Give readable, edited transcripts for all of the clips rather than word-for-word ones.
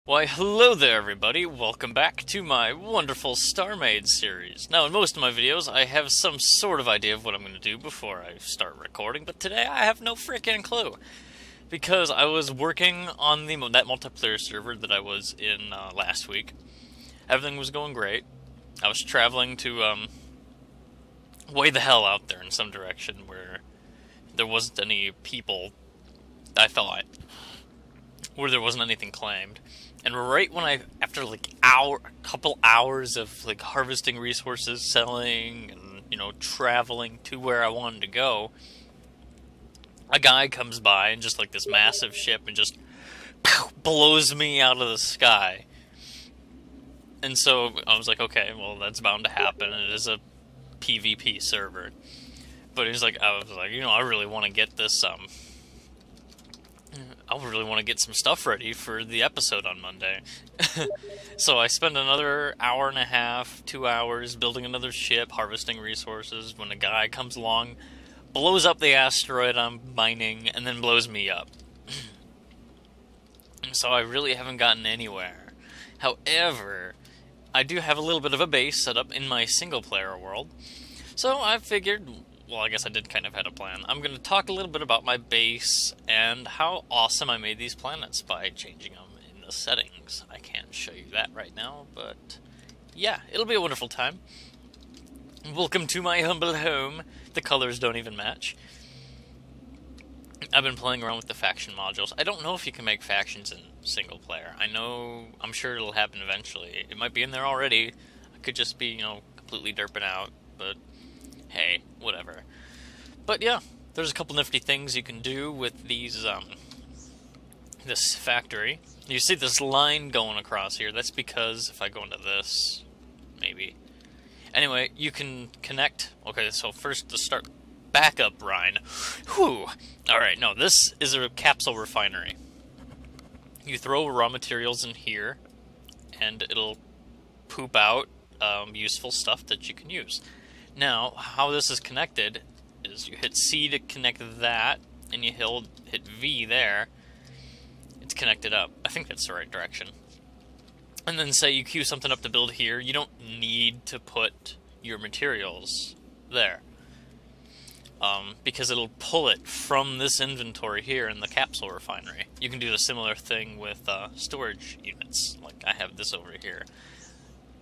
Why, hello there everybody, welcome back to my wonderful StarMade series. Now, in most of my videos, I have some sort of idea of what I'm going to do before I start recording, but today I have no freaking clue. Because I was working on that multiplayer server that I was in last week. Everything was going great. I was traveling to, way the hell out there in some direction where there wasn't any people, I thought, where there wasn't anything claimed. And right when after like a couple hours of like harvesting resources, selling, and traveling to where I wanted to go, a guy comes by and just like this massive ship and just blows me out of the sky. And so I was like, okay, well that's bound to happen. It is a PvP server. But I was like, I really want to get this I really want to get some stuff ready for the episode on Monday. So I spend another hour and a half, 2 hours, building another ship, harvesting resources, when a guy comes along, blows up the asteroid I'm mining, and then blows me up. So I really haven't gotten anywhere. However, I do have a little bit of a base set up in my single-player world. So I figured, well, I guess I did kind of have a plan. I'm going to talk a little bit about my base and how awesome I made these planets by changing them in the settings. I can't show you that right now, but yeah, it'll be a wonderful time. Welcome to my humble home. The colors don't even match. I've been playing around with the faction modules. I don't know if you can make factions in single player. I'm sure it'll happen eventually. It might be in there already. I could just be, completely derping out, but hey, whatever. But yeah, there's a couple nifty things you can do with these, this factory. You see this line going across here. That's because if I go into this, maybe. Anyway, you can connect. Okay, so first to start, backup Rhine. Whew. Alright, no, this is a capsule refinery. You throw raw materials in here, and it'll poop out useful stuff that you can use. Now, how this is connected is you hit C to connect that, and you hit V there. It's connected up. I think that's the right direction. And then say you queue something up to build here, you don't need to put your materials there. Because it'll pull it from this inventory here in the capsule refinery. You can do a similar thing with storage units, like I have this over here.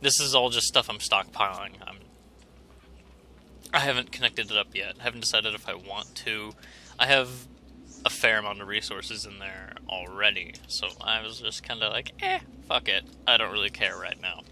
This is all just stuff I'm stockpiling. I haven't connected it up yet. I haven't decided if I want to. I have a fair amount of resources in there already, so I was just kind of like, fuck it. I don't really care right now.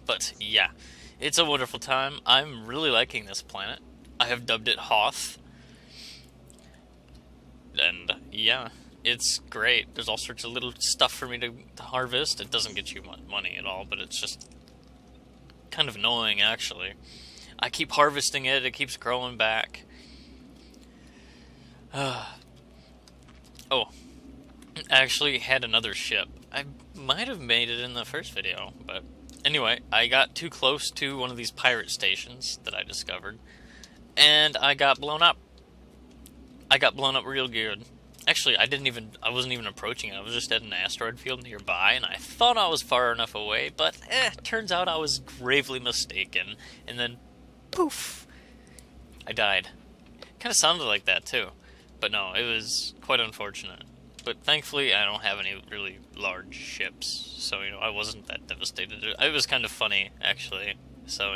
But yeah, it's a wonderful time. I'm really liking this planet. I have dubbed it Hoth. And yeah, it's great. There's all sorts of little stuff for me to harvest. It doesn't get you money at all, but it's just kind of annoying, actually. I keep harvesting it, it keeps growing back. Oh, I actually had another ship. I might have made it in the first video, but anyway, I got too close to one of these pirate stations that I discovered, and I got blown up. I got blown up real good. Actually, I wasn't even approaching it. I was just at an asteroid field nearby, and I thought I was far enough away, but turns out I was gravely mistaken, and then poof, I died. Kind of sounded like that too, but no, it was quite unfortunate. But thankfully, I don't have any really large ships, so I wasn't that devastated. It was kind of funny, actually. So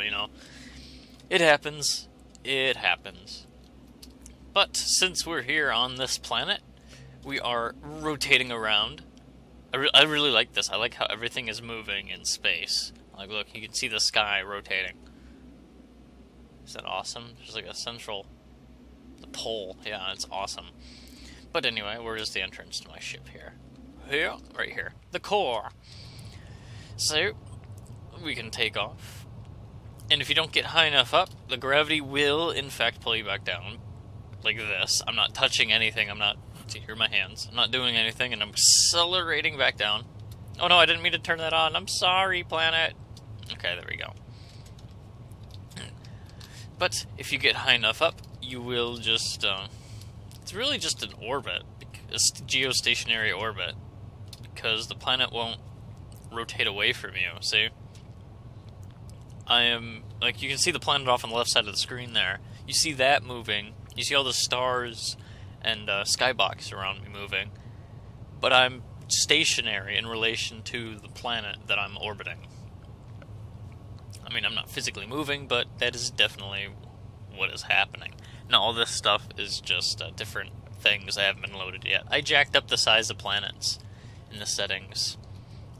it happens. It happens. But since we're here on this planet, we are rotating around. I really like this. I like how everything is moving in space. Like, look, you can see the sky rotating. Is that awesome? There's like a the pole. Yeah, it's awesome. But anyway, where's the entrance to my ship here? Here, right here. The core. So, we can take off. And if you don't get high enough up, the gravity will, in fact, pull you back down. Like this. I'm not touching anything. See, here are my hands. I'm not doing anything, and I'm accelerating back down. Oh no, I didn't mean to turn that on. I'm sorry, planet. Okay, there we go. But if you get high enough up, you will just, it's really just an orbit, a geostationary orbit, because the planet won't rotate away from you, see? I am, like, you can see the planet off on the left side of the screen there. You see that moving. You see all the stars and skybox around me moving. But I'm stationary in relation to the planet that I'm orbiting. I mean, I'm not physically moving, but that is definitely what is happening. Now, all this stuff is just different things that haven't been loaded yet. I jacked up the size of planets in the settings,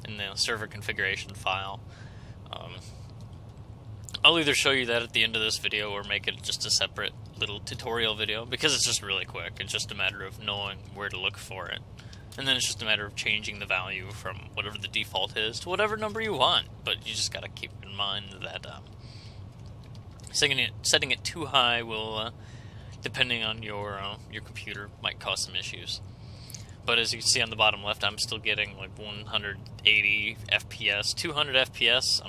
in the server configuration file. I'll either show you that at the end of this video or make it just a separate little tutorial video, because it's just really quick. It's just a matter of knowing where to look for it. And then it's just a matter of changing the value from whatever the default is to whatever number you want. But you just gotta keep in mind that setting it too high will, depending on your computer, might cause some issues. But as you can see on the bottom left, I'm still getting like 180 FPS, 200 FPS.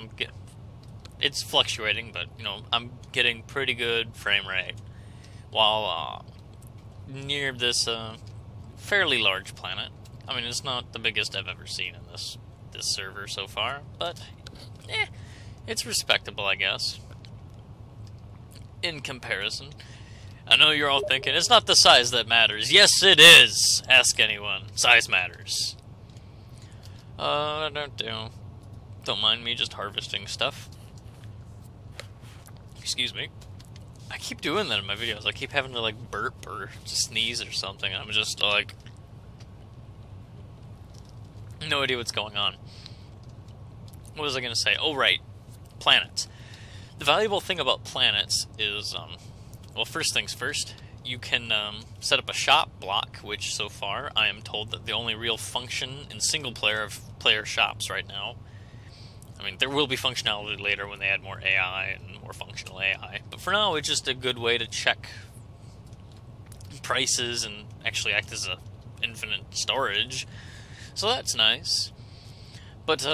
It's fluctuating, but you know, I'm getting pretty good frame rate while near this fairly large planet. I mean, it's not the biggest I've ever seen in this server so far, but it's respectable, I guess, in comparison. I know you're all thinking, it's not the size that matters. Yes, it is! Ask anyone. Size matters. Don't mind me just harvesting stuff. Excuse me. I keep doing that in my videos. I keep having to, like, burp or sneeze or something. I'm just, like, no idea what's going on. What was I going to say? Oh, right. Planets. The valuable thing about planets is, well, first things first, you can set up a shop block, which so far I am told that the only real function in single player shops right now. I mean, there will be functionality later when they add more AI and more functional AI, but for now it's just a good way to check prices and actually act as a infinite storage. So that's nice. But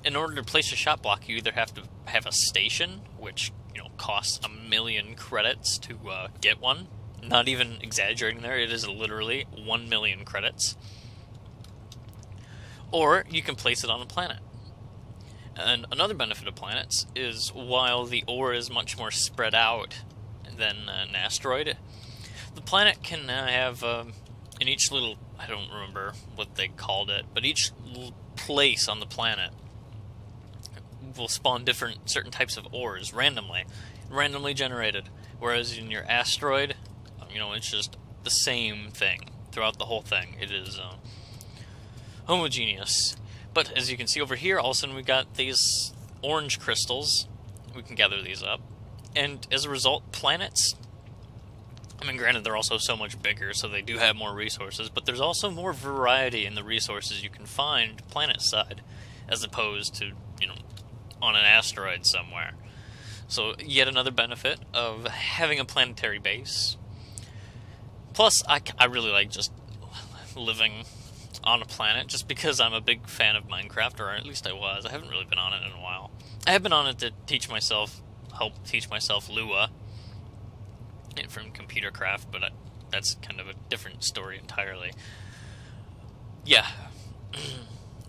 in order to place a shop block, you either have to have a station, which, you know, costs 1,000,000 credits to get one. Not even exaggerating there, it is literally 1,000,000 credits. Or you can place it on a planet. And another benefit of planets is, while the ore is much more spread out than an asteroid, the planet can have, in each little, I don't remember what they called it, but each place on the planet will spawn certain types of ores randomly generated. Whereas in your asteroid, you know, it's just the same thing throughout the whole thing. It is homogeneous. But as you can see over here, all of a sudden we got these orange crystals. We can gather these up. And as a result, planets, I mean, granted, they're also so much bigger, so they do have more resources, but there's also more variety in the resources you can find planet side, as opposed to, you know, on an asteroid somewhere. So, yet another benefit of having a planetary base. Plus, I really like just living on a planet, just because I'm a big fan of Minecraft, or at least I was. I haven't really been on it in a while. I have been on it to help teach myself Lua from Computercraft, but that's kind of a different story entirely. Yeah.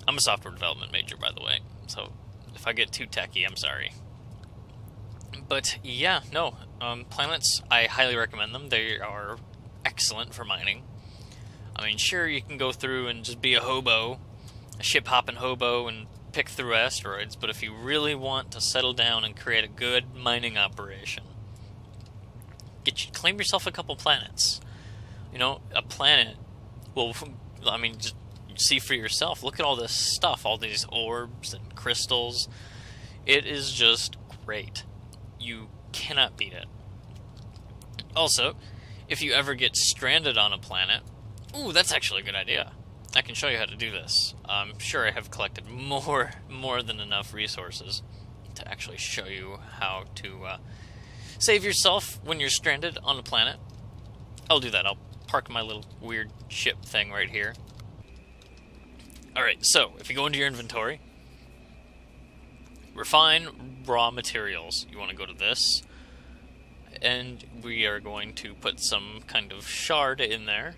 I'm a software development major, by the way, so if I get too techie, I'm sorry. But yeah, no, planets, I highly recommend them. They are excellent for mining. I mean, sure, you can go through and just be a hobo, a ship-hopping hobo, and pick through asteroids, but if you really want to settle down and create a good mining operation, claim yourself a couple planets. You know, a planet will, I mean, just see for yourself. Look at all this stuff, all these orbs and crystals. It is just great. You cannot beat it. Also, if you ever get stranded on a planet, ooh, that's actually a good idea. I can show you how to do this. I'm sure I have collected more than enough resources to actually show you how to save yourself when you're stranded on a planet. I'll do that. I'll park my little weird ship thing right here. Alright, so if you go into your inventory, refine raw materials. You want to go to this, and we are going to put some kind of shard in there.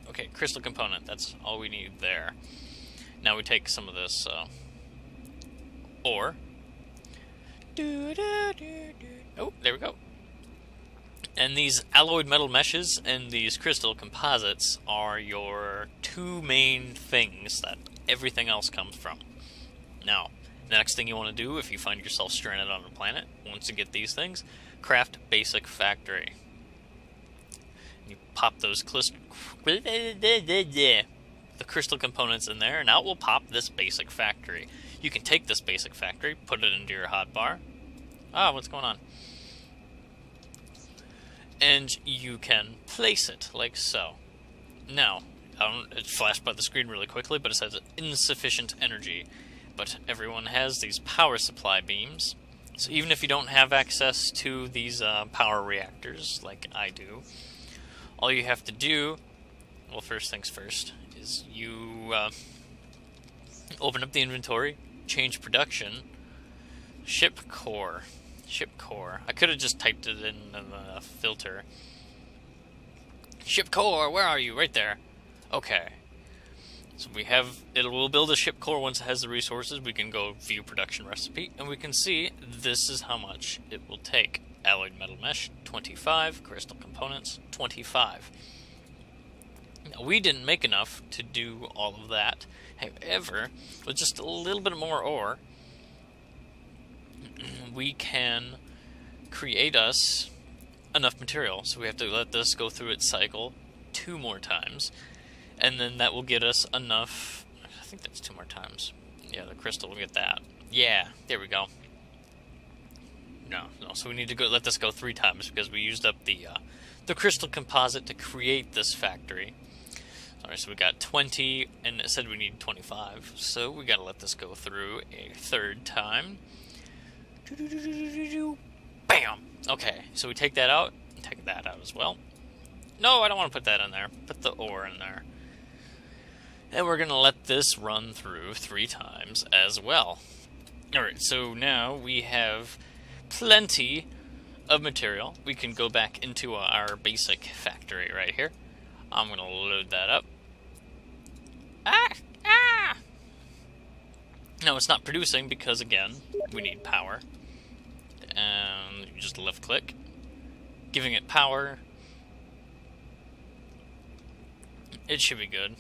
Okay, crystal component. That's all we need there. Now we take some of this ore. Oh, there we go. And these alloyed metal meshes and these crystal composites are your two main things that everything else comes from. Now, the next thing you want to do if you find yourself stranded on a planet, once you get these things, craft basic factory. You pop those the crystal components in there, and out will pop this basic factory. You can take this basic factory, put it into your hotbar. Ah, what's going on? And you can place it like so. Now, it flashed by the screen really quickly, but it says insufficient energy. But everyone has these power supply beams, so even if you don't have access to these power reactors like I do, all you have to do, well, first things first, is you open up the inventory, change production, ship core. I could have just typed it in the filter. Ship core, where are you? Right there. Okay. So we have, we'll build a ship core once it has the resources. We can go view production recipe, and we can see this is how much it will take. Alloyed metal mesh, 25. Crystal components, 25. Now, we didn't make enough to do all of that. However, with just a little bit more ore, we can create us enough material. So we have to let this go through its cycle 2 more times. And then that will get us enough. I think that's 2 more times. Yeah, the crystal will get that. Yeah, there we go. No. So we need to let this go 3 times because we used up the crystal composite to create this factory. Alright, so we got 20, and it said we need 25. So we got to let this go through a 3rd time. Bam. Okay, so we take that out. Take that out as well. No, I don't want to put that in there. Put the ore in there. And we're going to let this run through 3 times as well. Alright, so now we have plenty of material. We can go back into our basic factory right here. I'm going to load that up. No, it's not producing because, again, we need power. And you just left click, giving it power. It should be good.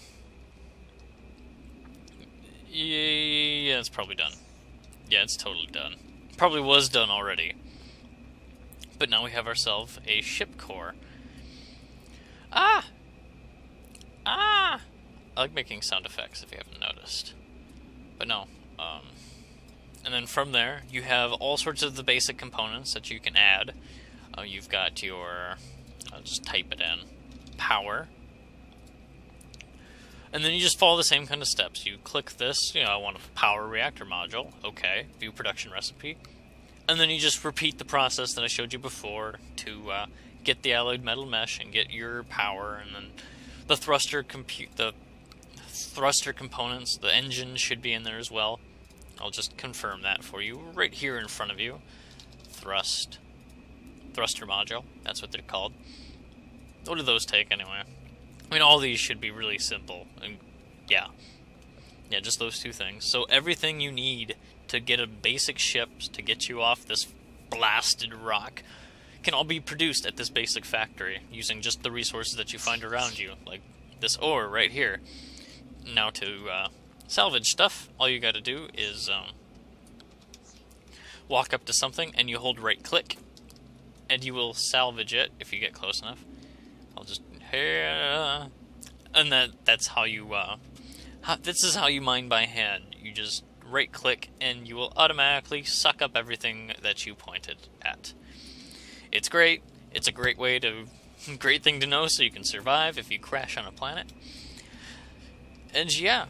Yeah, it's probably done. Yeah, it's totally done. Probably was done already. But now we have ourselves a ship core. I like making sound effects if you haven't noticed. But no. And then from there, you have all sorts of the basic components that you can add. You've got your, I'll just type it in, power. And then you just follow the same kind of steps. You click this, I want a power reactor module. Okay, view production recipe. And then you just repeat the process that I showed you before to get the alloyed metal mesh and get your power. And then the thruster components, the engine should be in there as well. I'll just confirm that for you right here in front of you. Thruster module, that's what they're called. What do those take anyway? I mean, all these should be really simple. And yeah, just those 2 things. So everything you need to get a basic ship to get you off this blasted rock can all be produced at this basic factory using just the resources that you find around you, like this ore right here. Now to salvage stuff, all you gotta do is walk up to something and you hold right click and you will salvage it if you get close enough. I'll just and that's how you this is how you mine by hand. You just right click and you will automatically suck up everything that you pointed at. It's great. It's a great thing to know so you can survive if you crash on a planet. And yeah,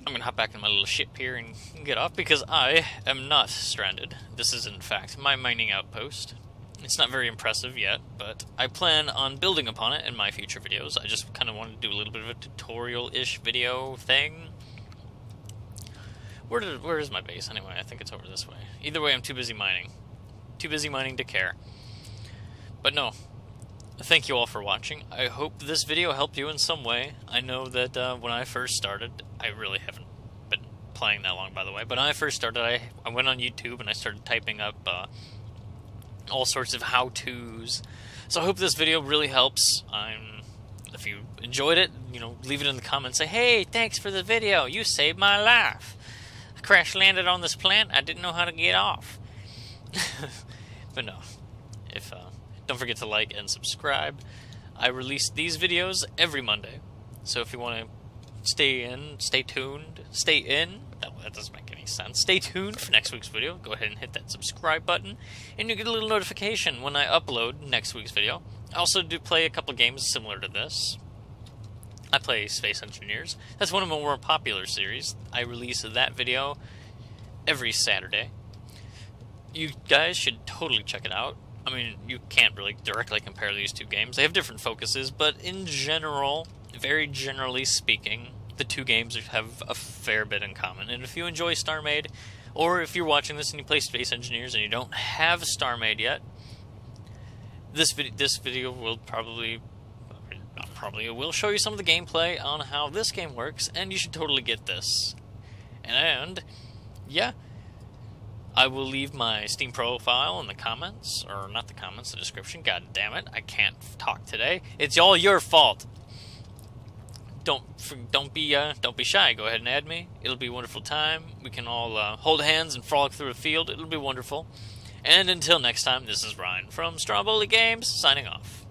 I'm gonna hop back in my little ship here and get off because I am not stranded. This is in fact my mining outpost. It's not very impressive yet, but I plan on building upon it in my future videos. I just kind of wanted to do a little bit of a tutorial-ish video thing. Where is my base anyway? I think it's over this way. Either way, I'm too busy mining. Too busy mining to care. But no, thank you all for watching. I hope this video helped you in some way. I know that when I first started, I really haven't been playing that long, by the way, but when I first started, I went on YouTube and I started typing up all sorts of how-tos. So I hope this video really helps. If you enjoyed it, you know, leave it in the comments. Say, hey, thanks for the video. You saved my life. I crash landed on this plant. I didn't know how to get off. But no, don't forget to like and subscribe. I release these videos every Monday, so if you want to stay tuned. No, that doesn't make any sense. Stay tuned for next week's video. Go ahead and hit that subscribe button, and you get a little notification when I upload next week's video. I also do play a couple games similar to this. I play Space Engineers. That's one of my more popular series. I release that video every Saturday. You guys should totally check it out. I mean, you can't really directly compare these two games. They have different focuses, but in general, very generally speaking, the two games have a fair bit in common. And if you enjoy StarMade, or if you're watching this and you play Space Engineers and you don't have StarMade yet, this video will it will show you some of the gameplay on how this game works, and you should totally get this. And yeah, I will leave my Steam profile in the comments, or not the comments, the description. God damn it, I can't talk today. It's all your fault. Don't be shy. Go ahead and add me. It'll be a wonderful time. We can all hold hands and frolic through a field. It'll be wonderful. And until next time, this is Ryan from Stromboli Games, signing off.